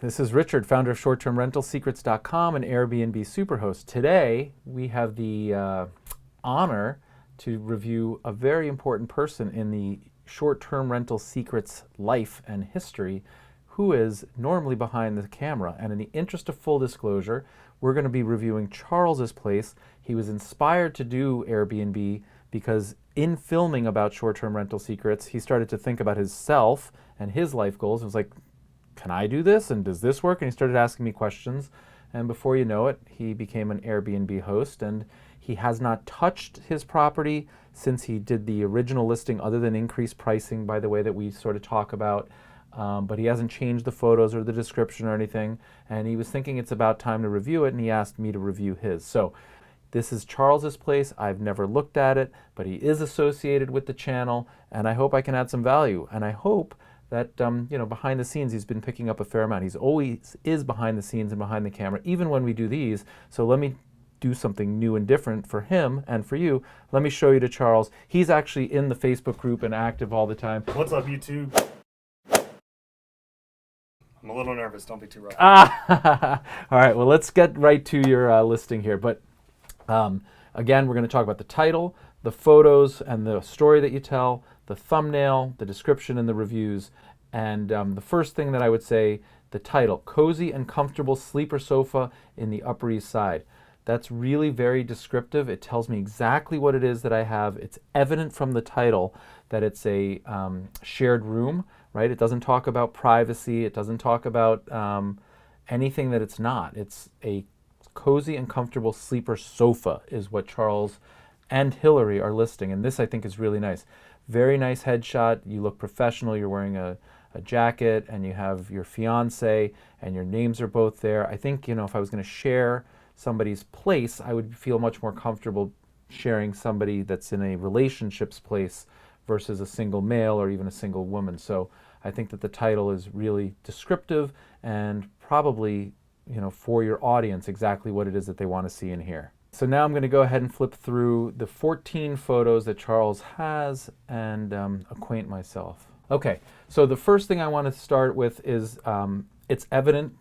This is Richard, founder of shorttermrentalsecrets.com and Airbnb Superhost. Today, we have the honor to review a very important person in the short-term rental secrets life and history who is normally behind the camera. And in the interest of full disclosure, we're going to be reviewing Charles's place. He was inspired to do Airbnb because in filming about short-term rental secrets, he started to think about himself and his life goals. It was like, can I do this? And does this work? And he started asking me questions. And before you know it, he became an Airbnb host. And he has not touched his property since he did the original listing, other than increased pricing, by the way, that we sort of talk about. But he hasn't changed the photos or the description or anything. And he was thinking it's about time to review it, and he asked me to review his. So this is Charles's place. I've never looked at it, but he is associated with the channel, and I hope I can add some value. And I hope that, behind the scenes, he's been picking up a fair amount. He's always is behind the scenes and behind the camera, even when we do these. So let me do something new and different for him and for you. Let me show you to Charles. He's actually in the Facebook group and active all the time. What's up, YouTube? I'm a little nervous. Don't be too rough. All right, well, let's get right to your listing here. But again, we're going to talk about the title, the photos, and the story that you tell, the thumbnail, the description, and the reviews. And the first thing that I would say, the title, Cozy and Comfortable Sleeper Sofa in the Upper East Side. That's really very descriptive. It tells me exactly what it is that I have. It's evident from the title that it's a shared room, right? It doesn't talk about privacy. It doesn't talk about anything that it's not. It's a cozy and comfortable sleeper sofa is what Charles and Hillary are listing. And this, I think, is really nice. Very nice headshot. You look professional. You're wearing a jacket, and you have your fiance, and your names are both there. I think, if I was going to share somebody's place, I would feel much more comfortable sharing somebody that's in a relationships place versus a single male or even a single woman. So I think that the title is really descriptive and probably, for your audience, exactly what it is that they want to see in here. So now I'm going to go ahead and flip through the 14 photos that Charles has and acquaint myself. Okay, so the first thing I want to start with is it's evident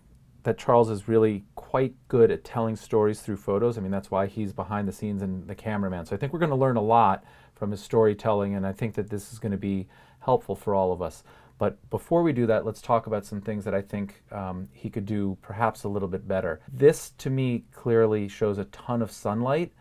that Charles is really quite good at telling stories through photos. I mean, that's why he's behind the scenes and the cameraman. So I think we're going to learn a lot from his storytelling, and I think that this is going to be helpful for all of us. But before we do that, let's talk about some things that I think he could do perhaps a little bit better. This, to me, clearly shows a ton of sunlight,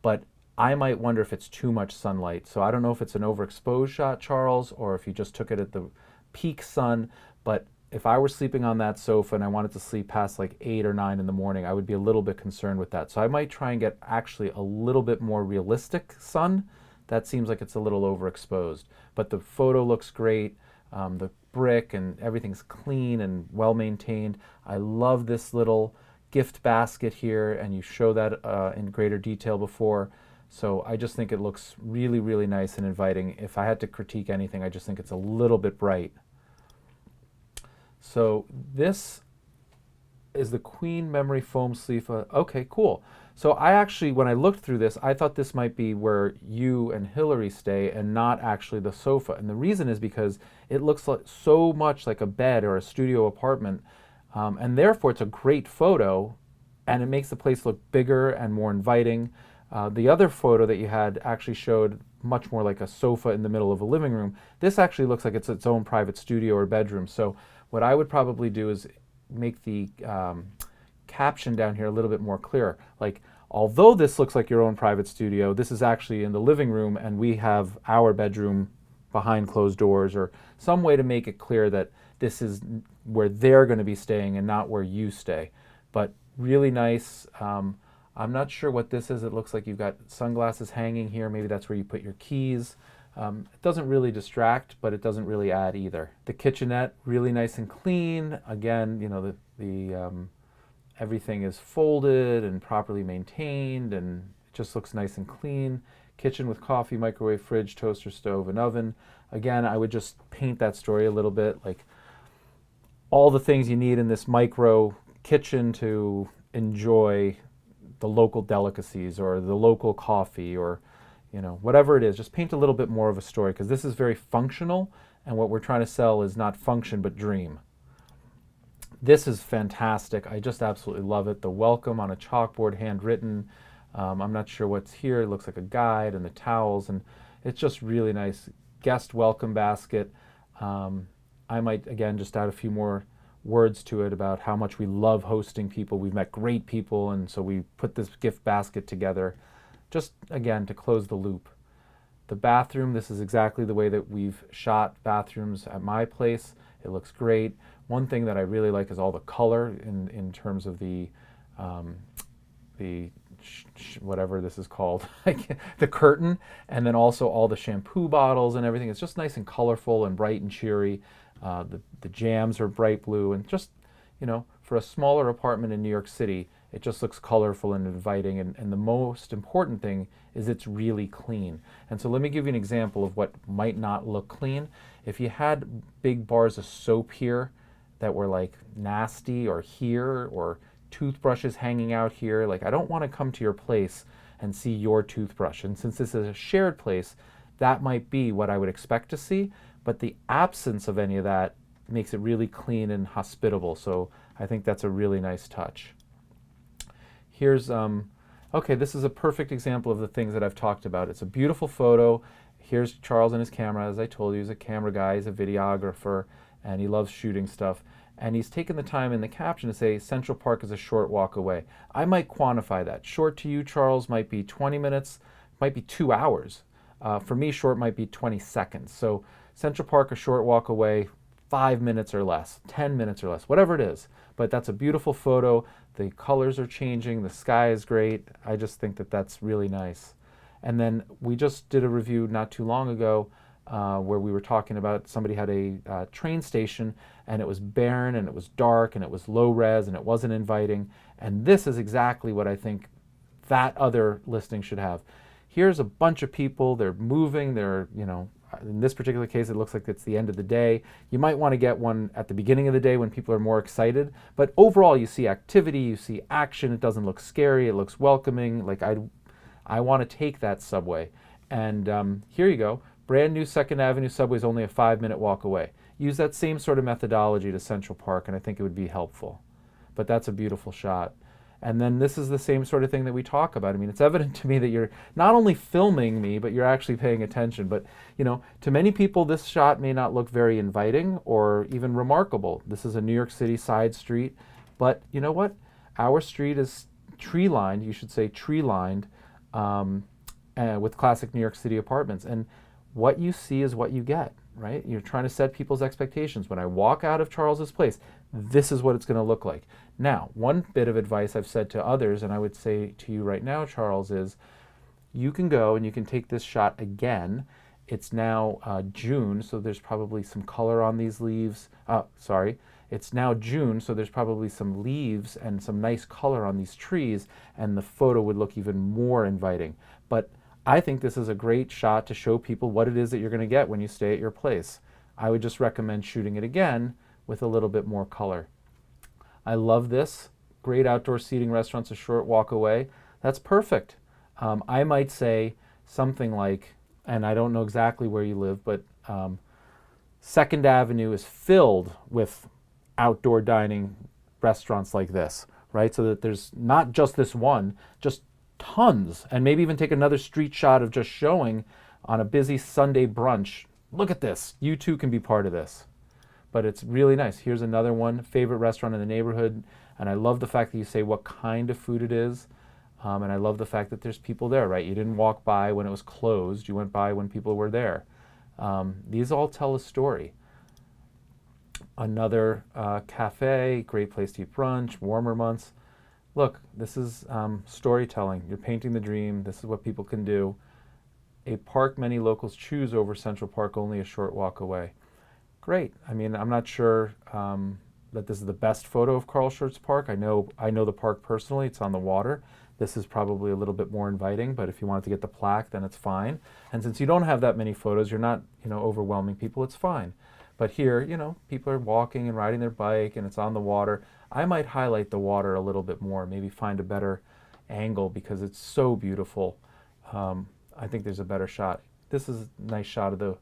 but I might wonder if it's too much sunlight. So I don't know if it's an overexposed shot, Charles, or if you just took it at the peak sun. But if I were sleeping on that sofa and I wanted to sleep past like 8 or 9 in the morning, I would be a little bit concerned with that. So I might try and get actually a little bit more realistic sun. That seems like it's a little overexposed. But the photo looks great. The brick and everything's clean and well maintained. I love this little gift basket here, and you show that in greater detail before. So I just think it looks really, really nice and inviting. If I had to critique anything, I just think it's a little bit bright. So this is the Queen Memory Foam Sleeper. Okay, cool. So I actually, when I looked through this, I thought this might be where you and Hillary stay and not actually the sofa. And the reason is because it looks like so much like a bed or a studio apartment, and therefore it's a great photo, and it makes the place look bigger and more inviting. The other photo that you had actually showed much more like a sofa in the middle of a living room. This actually looks like it's its own private studio or bedroom. So what I would probably do is make the caption down here a little bit more clear. Like, although this looks like your own private studio, this is actually in the living room, and we have our bedroom behind closed doors, or some way to make it clear that this is where they're going to be staying and not where you stay. But really nice. I'm not sure what this is. It looks like you've got sunglasses hanging here. Maybe that's where you put your keys. It doesn't really distract, but it doesn't really add either. The kitchenette, really nice and clean. Again, everything is folded and properly maintained, and it just looks nice and clean. Kitchen with coffee, microwave, fridge, toaster, stove, and oven. Again, I would just paint that story a little bit, like all the things you need in this micro kitchen to enjoy the local delicacies or the local coffee, or whatever it is. Just paint a little bit more of a story, because this is very functional, and what we're trying to sell is not function but dream. This is fantastic. I just absolutely love it. The welcome on a chalkboard, handwritten. I'm not sure what's here. It looks like a guide and the towels, and it's just really nice. Guest welcome basket. I might, again, just add a few more words to it about how much we love hosting people. We've met great people, and so we put this gift basket together just, again, to close the loop. The bathroom, this is exactly the way that we've shot bathrooms at my place. It looks great. One thing that I really like is all the color in terms of the whatever this is called, the curtain, and then also all the shampoo bottles and everything. It's just nice and colorful and bright and cheery. The jams are bright blue, and just, for a smaller apartment in New York City, it just looks colorful and inviting. And the most important thing is it's really clean. And so let me give you an example of what might not look clean. If you had big bars of soap here that were like nasty, or here, or toothbrushes hanging out here, like, I don't want to come to your place and see your toothbrush. And since this is a shared place, that might be what I would expect to see, but the absence of any of that makes it really clean and hospitable. So I think that's a really nice touch. Here's, okay, this is a perfect example of the things that I've talked about. It's a beautiful photo. Here's Charles and his camera. As I told you, he's a camera guy, he's a videographer, and he loves shooting stuff. And he's taken the time in the caption to say Central Park is a short walk away. I might quantify that. Short to you, Charles, might be 20 minutes, might be 2 hours. For me, short might be 20 seconds. So Central Park, a short walk away, 5 minutes or less, 10 minutes or less, whatever it is. But that's a beautiful photo. The colors are changing. The sky is great. I just think that that's really nice. And then we just did a review not too long ago where we were talking about somebody had a train station, and it was barren, and it was dark, and it was low res, and it wasn't inviting. And this is exactly what I think that other listing should have. Here's a bunch of people. They're moving. They're, in this particular case, it looks like it's the end of the day. You might want to get one at the beginning of the day when people are more excited. But overall, you see activity, you see action. It doesn't look scary. It looks welcoming. Like, I want to take that subway. And here you go. Brand new 2nd Avenue subway is only a 5-minute walk away. Use that same sort of methodology to Central Park, and I think it would be helpful. But that's a beautiful shot. And then this is the same sort of thing that we talk about. I mean, it's evident to me that you're not only filming me, but you're actually paying attention. But, to many people, this shot may not look very inviting or even remarkable. This is a New York City side street. But you know what? Our street is tree-lined, you should say tree-lined, with classic New York City apartments. And what you see is what you get, right? You're trying to set people's expectations. When I walk out of Charles's place, this is what it's going to look like. Now, one bit of advice I've said to others, and I would say to you right now, Charles, is you can go and you can take this shot again. It's now June, so there's probably some color on these leaves. It's now June, so there's probably some leaves and some nice color on these trees, and the photo would look even more inviting. But I think this is a great shot to show people what it is that you're going to get when you stay at your place. I would just recommend shooting it again with a little bit more color. I love this. Great outdoor seating restaurants a short walk away. That's perfect. I might say something like, and I don't know exactly where you live, but 2nd Avenue is filled with outdoor dining restaurants like this, right? So that there's not just this one, just tons, and maybe even take another street shot of just showing on a busy Sunday brunch. Look at this. You too can be part of this. But it's really nice. Here's another one, favorite restaurant in the neighborhood. And I love the fact that you say what kind of food it is. And I love the fact that there's people there, right? You didn't walk by when it was closed. You went by when people were there. These all tell a story. Another cafe, great place to eat brunch, warmer months. Look, this is storytelling. You're painting the dream. This is what people can do. A park many locals choose over Central Park, only a short walk away. Great. I mean, I'm not sure that this is the best photo of Carl Schurz Park. I know the park personally. It's on the water. This is probably a little bit more inviting, but if you wanted to get the plaque, then it's fine. And since you don't have that many photos, you're not, overwhelming people, it's fine. But here, people are walking and riding their bike, and it's on the water. I might highlight the water a little bit more, maybe find a better angle because it's so beautiful. I think there's a better shot. This is a nice shot of the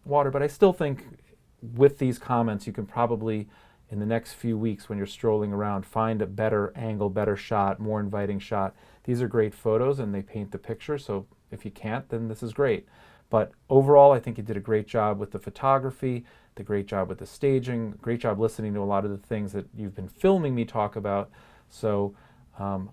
water, but I still think with these comments, you can probably in the next few weeks when you're strolling around, find a better angle, better shot, more inviting shot. These are great photos and they paint the picture, so if you can't, then this is great. But overall, I think you did a great job with the photography, the great job with the staging, great job listening to a lot of the things that you've been filming me talk about. So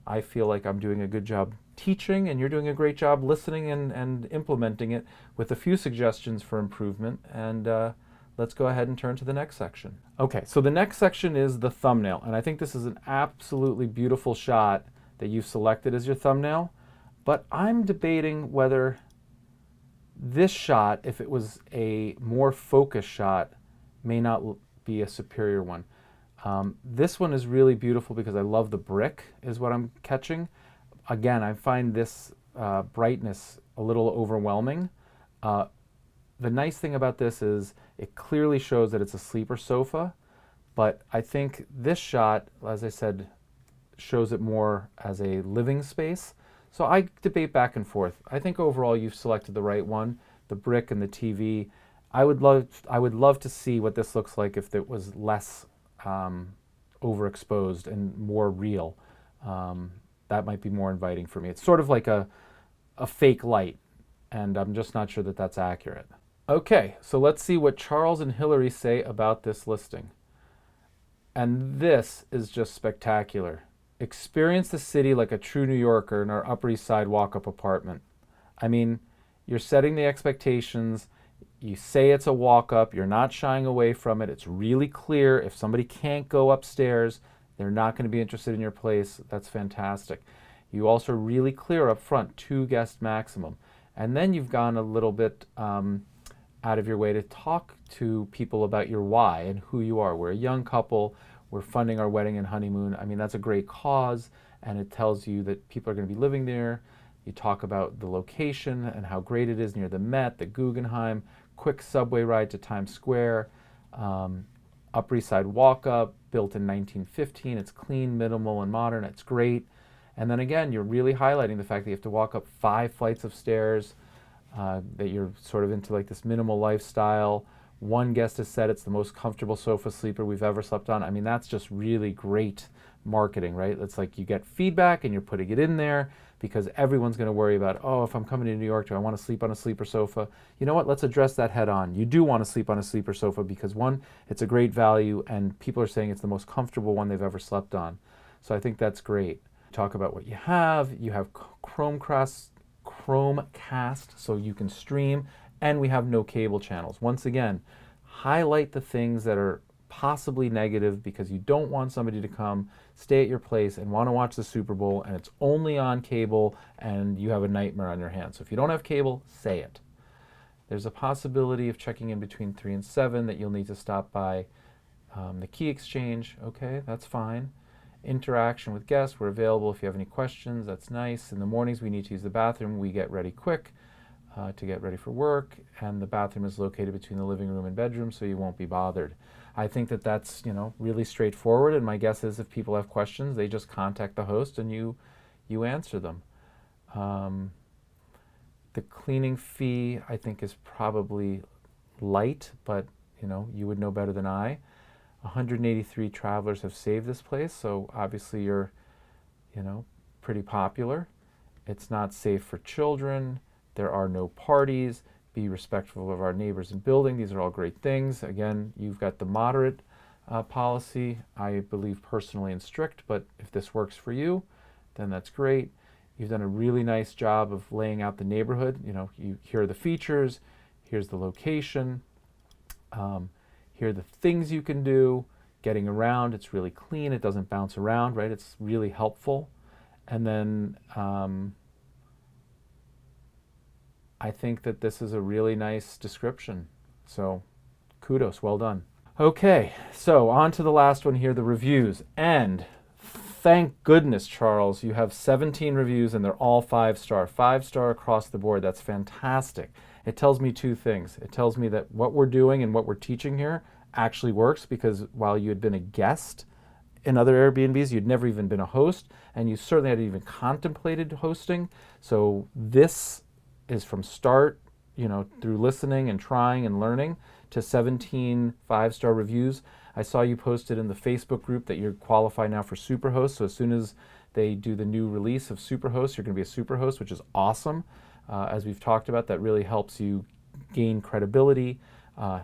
I feel like I'm doing a good job teaching, and you're doing a great job listening and implementing it with a few suggestions for improvement. And let's go ahead and turn to the next section. Okay, so the next section is the thumbnail. And I think this is an absolutely beautiful shot that you've selected as your thumbnail. But I'm debating whether this shot, if it was a more focused shot, may not be a superior one. This one is really beautiful because I love the brick is what I'm catching. Again, I find this brightness a little overwhelming. The nice thing about this is it clearly shows that it's a sleeper sofa, but I think this shot, as I said, shows it more as a living space. So I debate back and forth. I think overall you've selected the right one, the brick and the TV. I would love to see what this looks like if it was less overexposed and more real. That might be more inviting for me. It's sort of like a fake light, and I'm just not sure that that's accurate. Okay, so let's see what Charles and Hillary say about this listing. And this is just spectacular. Experience the city like a true New Yorker in our Upper East Side walk-up apartment. I mean, you're setting the expectations. You say it's a walk-up. You're not shying away from it. It's really clear. If somebody can't go upstairs, they're not going to be interested in your place. That's fantastic. You also really clear up front, 2 guest maximum. And then you've gone a little bit out of your way to talk to people about your why and who you are. We're a young couple. We're funding our wedding and honeymoon. I mean, that's a great cause, and it tells you that people are going to be living there. You talk about the location and how great it is near the Met, the Guggenheim, quick subway ride to Times Square, Upper East Side walk-up, built in 1915. It's clean, minimal, and modern. It's great. And then again, you're really highlighting the fact that you have to walk up 5 flights of stairs, that you're sort of into like this minimal lifestyle. One guest has said it's the most comfortable sofa sleeper we've ever slept on. I mean, that's just really great marketing, right? It's like you get feedback and you're putting it in there because everyone's going to worry about, oh, if I'm coming to New York, do I want to sleep on a sleeper sofa? You know what? Let's address that head on. You do want to sleep on a sleeper sofa because, one, it's a great value and people are saying it's the most comfortable one they've ever slept on. So I think that's great. Talk about what you have. You have Chromecast, so you can stream, and we have no cable channels. Once again, highlight the things that are possibly negative because you don't want somebody to come, stay at your place, and want to watch the Super Bowl, and it's only on cable, and you have a nightmare on your hands. So if you don't have cable, say it. There's a possibility of checking in between 3 and 7 that you'll need to stop by the key exchange. Okay, that's fine. Interaction with guests, we're available if you have any questions. That's nice. In the mornings, we need to use the bathroom. We get ready quick to get ready for work, and the bathroom is located between the living room and bedroom, so you won't be bothered. I think that that's, really straightforward, and my guess is if people have questions, they just contact the host and you answer them. The cleaning fee, I think, is probably light, but you would know better than I. 183 travelers have saved this place, so obviously you're, pretty popular. It's not safe for children. There are no parties. Be respectful of our neighbors and building. These are all great things. Again, you've got the moderate policy. I believe personally in strict, but if this works for you, then that's great. You've done a really nice job of laying out the neighborhood. Here are the features. Here's the location. Here are the things you can do. Getting around, it's really clean. It doesn't bounce around, right? It's really helpful. And then I think that this is a really nice description. So kudos, well done. Okay, so on to the last one here, the reviews. And thank goodness, Charles, you have 17 reviews and they're all 5-star. 5-star across the board. That's fantastic. It tells me 2 things. It tells me that what we're doing and what we're teaching here actually works, because while you had been a guest in other Airbnbs, you'd never even been a host, and you certainly hadn't even contemplated hosting. So this is from start, through listening and trying and learning, to 17 5-star reviews. I saw you posted in the Facebook group that you're qualified now for Superhost. So as soon as they do the new release of Superhost, you're going to be a Superhost, which is awesome. As we've talked about, that really helps you gain credibility,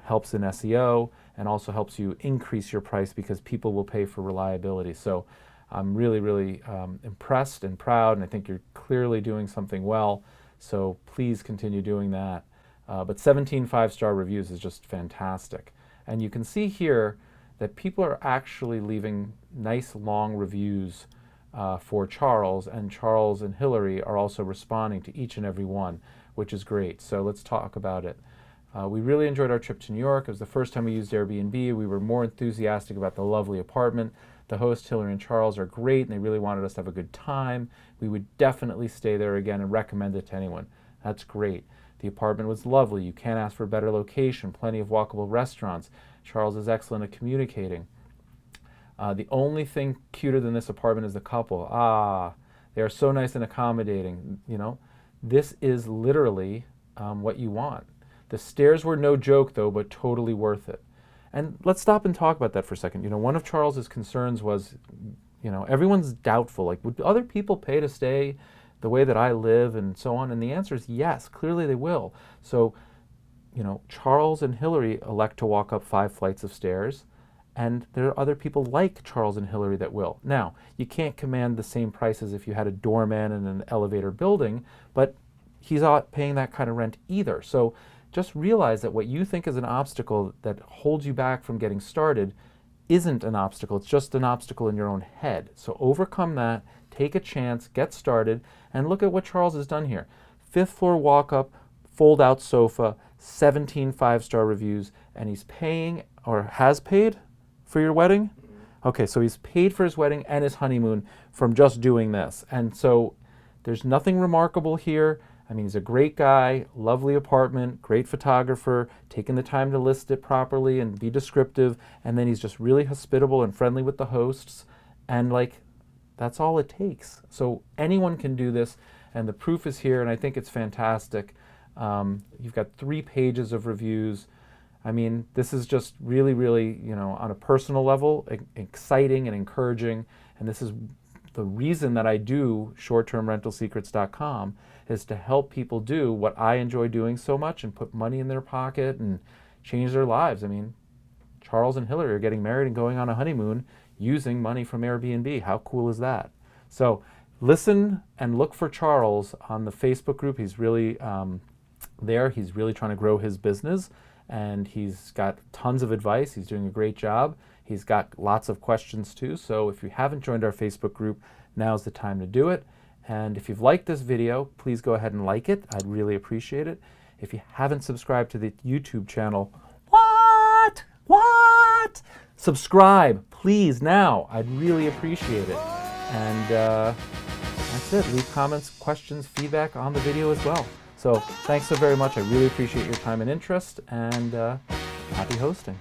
helps in SEO, and also helps you increase your price because people will pay for reliability. So I'm really, really impressed and proud, and I think you're clearly doing something well. So please continue doing that. But 17 5-star reviews is just fantastic. And you can see here that people are actually leaving nice long reviews for Charles, and Charles and Hillary are also responding to each and every one, which is great. So let's talk about it. We really enjoyed our trip to New York. It was the first time we used Airbnb. We were more enthusiastic about the lovely apartment. The hosts, Hillary and Charles, are great, and they really wanted us to have a good time. We would definitely stay there again and recommend it to anyone. That's great. The apartment was lovely. You can't ask for a better location, plenty of walkable restaurants. Charles is excellent at communicating. The only thing cuter than this apartment is the couple. They are so nice and accommodating. You know, this is literally what you want. The stairs were no joke, though, but totally worth it. And let's stop and talk about that for a second. You know, one of Charles's concerns was, you know, everyone's doubtful. Like, would other people pay to stay the way that I live and so on? And the answer is yes, clearly they will. So, you know, Charles and Hillary elect to walk up 5 flights of stairs, and there are other people like Charles and Hillary that will. Now, you can't command the same price as if you had a doorman in an elevator building, but he's not paying that kind of rent either. So just realize that what you think is an obstacle that holds you back from getting started isn't an obstacle. It's just an obstacle in your own head. So overcome that, take a chance, get started, and look at what Charles has done here. 5th floor walk-up, fold-out sofa, 17 5-star reviews, and he's paying, or has paid, for your wedding? Okay, so he's paid for his wedding and his honeymoon from just doing this. And so there's nothing remarkable here. I mean, he's a great guy, lovely apartment, great photographer, taking the time to list it properly and be descriptive, and then he's just really hospitable and friendly with the hosts, and like, that's all it takes. So anyone can do this, and the proof is here, and I think it's fantastic. You've got 3 pages of reviews. I mean, this is just really, really, you know, on a personal level, exciting and encouraging, and this is the reason that I do shorttermrentalsecrets.com, is to help people do what I enjoy doing so much and put money in their pocket and change their lives. I mean, Charles and Hillary are getting married and going on a honeymoon using money from Airbnb. How cool is that? So listen and look for Charles on the Facebook group. He's really there. He's really trying to grow his business, and he's got tons of advice. He's doing a great job. He's got lots of questions too. So if you haven't joined our Facebook group, now's the time to do it. And if you've liked this video, please go ahead and like it. I'd really appreciate it. If you haven't subscribed to the YouTube channel, what? Subscribe, please, now. I'd really appreciate it. And that's it. Leave comments, questions, feedback on the video as well. So thanks so very much. I really appreciate your time and interest, and happy hosting.